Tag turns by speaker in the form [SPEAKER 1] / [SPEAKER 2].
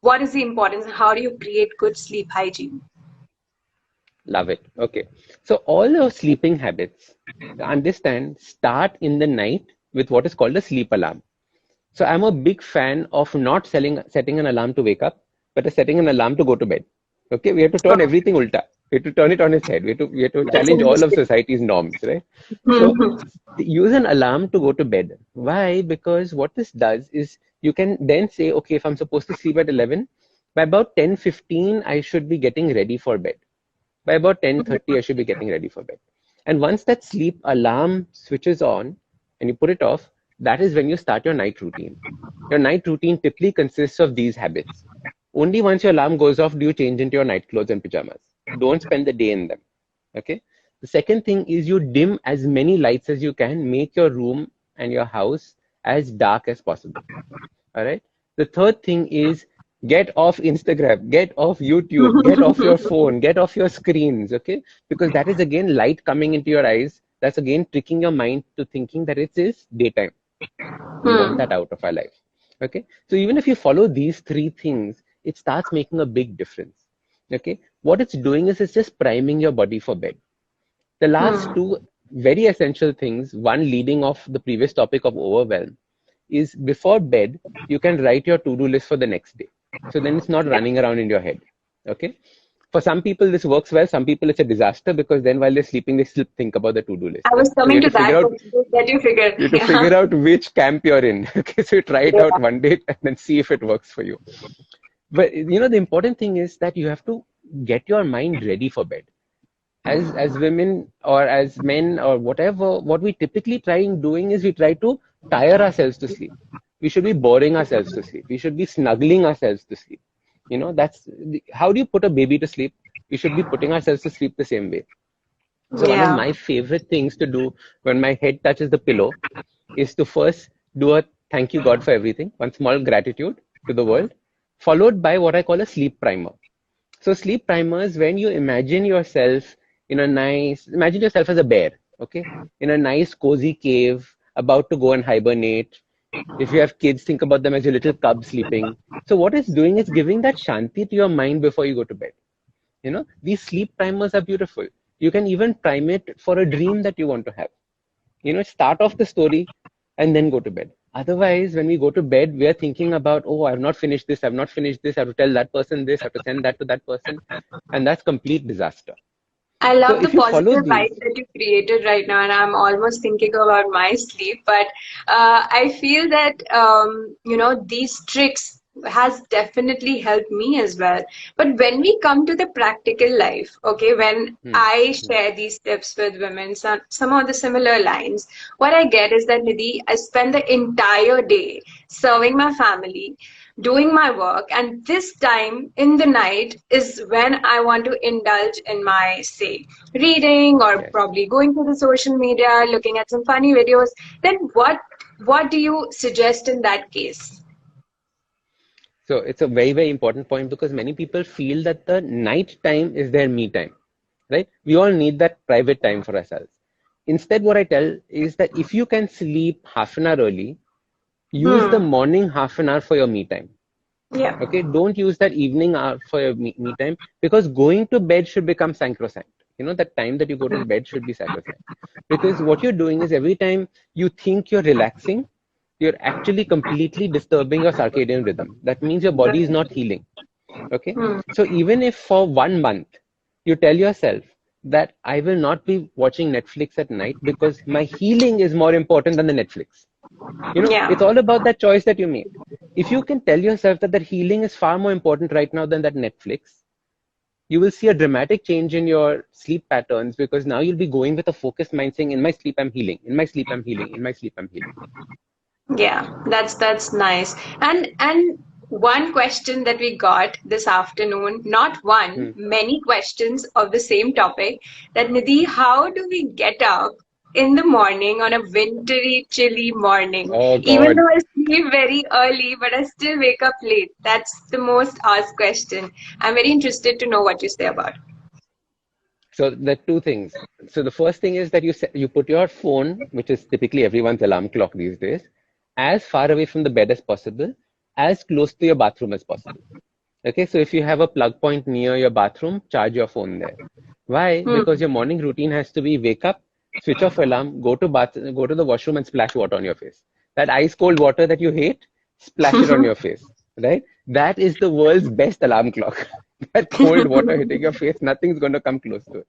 [SPEAKER 1] what is the importance? How do you create good sleep hygiene?
[SPEAKER 2] Love it. Okay. So all your sleeping habits, understand, start in the night with what is called a sleep alarm. So I'm a big fan of not setting an alarm to wake up, but setting an alarm to go to bed. Okay, we have to turn everything ulta. We have to turn it on its head. We have to
[SPEAKER 1] That's
[SPEAKER 2] challenge all of
[SPEAKER 1] interesting.
[SPEAKER 2] society's norms, right? So
[SPEAKER 1] Mhm.
[SPEAKER 2] use an alarm to go to bed. Why? Because what this does is you can then say, okay, if I'm supposed to sleep at 11, by about 10:15, I should be getting ready for bed. By about 10:30, I should be getting ready for bed. And once that sleep alarm switches on and you put it off, that is when you start your night routine. Your night routine typically consists of these habits. Only once your alarm goes off do you change into your night clothes and pajamas. Don't spend the day in them. Okay. The second thing is you dim as many lights as you can, make your room and your house as dark as possible. All right. The third thing is get off Instagram, get off YouTube, get off your phone, get off your screens. Okay. Because that is again light coming into your eyes. That's again tricking your mind to thinking that it is daytime. We want
[SPEAKER 1] Hmm.
[SPEAKER 2] that out of our life. Okay. So even if you follow these three things, it starts making a big difference. Okay. What it's doing is it's just priming your body for bed. The last
[SPEAKER 1] Hmm.
[SPEAKER 2] two very essential things, one leading off the previous topic of overwhelm, is before bed, you can write your to-do list for the next day. So then it's not
[SPEAKER 1] Yeah.
[SPEAKER 2] running around in your head. Okay. For some people, this works well. Some people, it's a disaster because then while they're sleeping, they still think about the to-do list.
[SPEAKER 1] I was
[SPEAKER 2] So you
[SPEAKER 1] coming
[SPEAKER 2] have
[SPEAKER 1] to
[SPEAKER 2] to figure
[SPEAKER 1] that,
[SPEAKER 2] out
[SPEAKER 1] but that you figure.
[SPEAKER 2] you have to
[SPEAKER 1] Yeah.
[SPEAKER 2] figure out which camp you're in. Okay, so you try it out
[SPEAKER 1] Yeah.
[SPEAKER 2] one day and then see if it works for you. But the important thing is that you have to get your mind ready for bed. As women or as men or whatever, what we typically try in doing is we try to tire ourselves to sleep. We should be boring ourselves to sleep. We should be snuggling ourselves to sleep. How do you put a baby to sleep? We should be putting ourselves to sleep the same way. So one of
[SPEAKER 1] Yeah.
[SPEAKER 2] my favorite things to do when my head touches the pillow is to first do a thank you God for everything, one small gratitude to the world, followed by what I call a sleep primer. So sleep primers, when you imagine yourself as a bear, okay, in a nice cozy cave, about to go and hibernate. If you have kids, think about them as your little cub sleeping. So what it's doing is giving that shanti to your mind before you go to bed. These sleep primers are beautiful. You can even prime it for a dream that you want to have. Start off the story and then go to bed. Otherwise, when we go to bed, we are thinking about, oh, I've not finished this, I've not finished this, I have to tell that person this, I have to send that to that person. And that's complete disaster.
[SPEAKER 1] I
[SPEAKER 2] So
[SPEAKER 1] love the
[SPEAKER 2] if you follow
[SPEAKER 1] positive
[SPEAKER 2] these,
[SPEAKER 1] vibe that you created right now, and I'm almost thinking about my sleep. But I feel that these tricks has definitely helped me as well. But when we come to the practical life, okay, when
[SPEAKER 2] hmm,
[SPEAKER 1] I
[SPEAKER 2] hmm,
[SPEAKER 1] share these tips with women, some of the similar lines, what I get is that Nidhi, I spend the entire day serving my family, doing my work, and this time in the night is when I want to indulge in my, say, reading or
[SPEAKER 2] yes.
[SPEAKER 1] probably going to the social media, looking at some funny videos. Then what do you suggest in that case?
[SPEAKER 2] So it's a very, very important point because many people feel that the night time is their me time, right? We all need that private time for ourselves. Instead, what I tell is that if you can sleep half an hour early, use the
[SPEAKER 1] Hmm.
[SPEAKER 2] morning half an hour for your me time.
[SPEAKER 1] Yeah.
[SPEAKER 2] Okay, don't use that evening hour for your me time because going to bed should become sacrosanct. That time that you go to bed should be sacrosanct. Because what you're doing is every time you think you're relaxing, you're actually completely disturbing your circadian rhythm. That means your body is not healing. Okay,
[SPEAKER 1] Hmm.
[SPEAKER 2] so even if for 1 month you tell yourself that I will not be watching Netflix at night because my healing is more important than the Netflix. It's
[SPEAKER 1] Yeah.
[SPEAKER 2] all about that choice that you made. If you can tell yourself that healing is far more important right now than that Netflix, you will see a dramatic change in your sleep patterns because now you'll be going with a focused mind saying, in my sleep, I'm healing. In my sleep, I'm healing. In my sleep, I'm healing.
[SPEAKER 1] Yeah, that's nice. And one question that we got this afternoon, not one,
[SPEAKER 2] Hmm.
[SPEAKER 1] many questions of the same topic, that Nidhi, how do we get up in the morning on a wintry, chilly morning?
[SPEAKER 2] Oh,
[SPEAKER 1] Even
[SPEAKER 2] God.
[SPEAKER 1] though I sleep very early, but I still wake up late. That's the most asked question. I'm very interested to know what you say about it.
[SPEAKER 2] So there are two things. So the first thing is that you put your phone, which is typically everyone's alarm clock these days, as far away from the bed as possible, as close to your bathroom as possible. Okay, so if you have a plug point near your bathroom, charge your phone there. Why? Because
[SPEAKER 1] Hmm.
[SPEAKER 2] your morning routine has to be wake up, switch off alarm, go to the washroom and splash water on your face. That ice cold water that you hate, splash it on your face, right? That is the world's best alarm clock. That cold water hitting your face, nothing's going to come close to it.